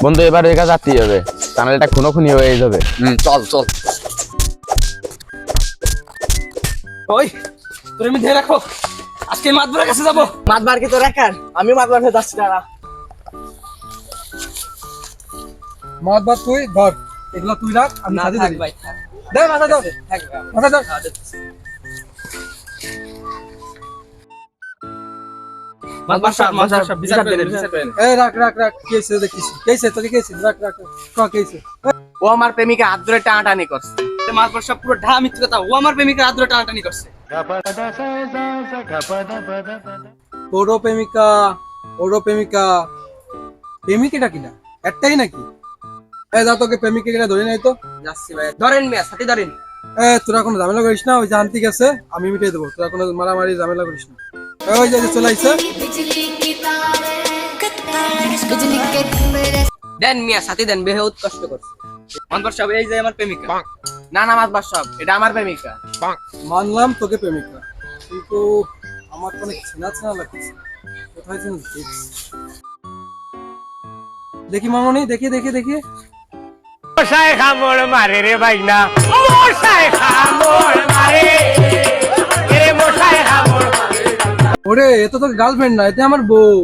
বন্ধু এবার ওই কাজ যাতেই হবে, তাহলে এটা খুনোখুনি হয়ে যাবে। চল চল। ওই তোর আমি ধরে রাখো, আজকে মাতবরের কাছে যাবো। মাতবার কি তোর একার? আমি মাতবার হয়ে যাচ্ছি, দাঁড়া। মাতবার তুই ধর, এগুলো তুই রাখ, আমি সাথে থাক ধরি। ভাই, থাক। দে মাথা ধর, থাক ভাই। মাথা ধর। মাতবার সাহেব, মাতবার সাহেব, বিচার করেন, বিচার করেন। এই রাখ রাখ রাখ, কি হয়েছে দেখিস, কি হয়েছে তোকে, কি হয়েছে? রাখ রাখ ক কি হয়েছে? ও আমার প্রেমিকা হাত ধরে টানাটানি করছে। মাতবার সব পুরো ঢা মিথ্যে কথা, ও আমার প্রেমিকার হাত ধরে টানাটানি করছে। ওরও প্রেমিকা, ওরও প্রেমিকা, প্রেমিকাটা কিনা একটাই নাকি? এই যা তোকে প্রেমিকাটা ধরে নাই তো। যাচ্ছি ভাই, ধরেন মিয়া, সাথে ধরেন। তোরা কোনো ঝামেলা করিস না, ওই যে আন্টি গেছে আমি মিটিয়ে দেবো, তোরা কোনো মারামারি ঝামেলা করিস না। ওই যে চলে আইছে। দেন মিয়া, সাথে দেন, বেহুত কষ্ট করছে। মাতবার সাহেব এই যে আমার প্রেমিকা। না না মাতবার সাহেব, এটা আমার প্রেমিকা। মানলাম তোকে প্রেমিকা, কিন্তু আমার তো অনেক চেনা চেনা লাগছে, কোথায় যেন দেখছি। দেখি মামনি, দেখি দেখি দেখি। মশাই কামড় মারে রে ভাই না, মশাই কামড় মারে রে, মশাই কামড় মারে। ওরে এ তো তোর গার্লফ্রেন্ড না, এটা আমার বউ।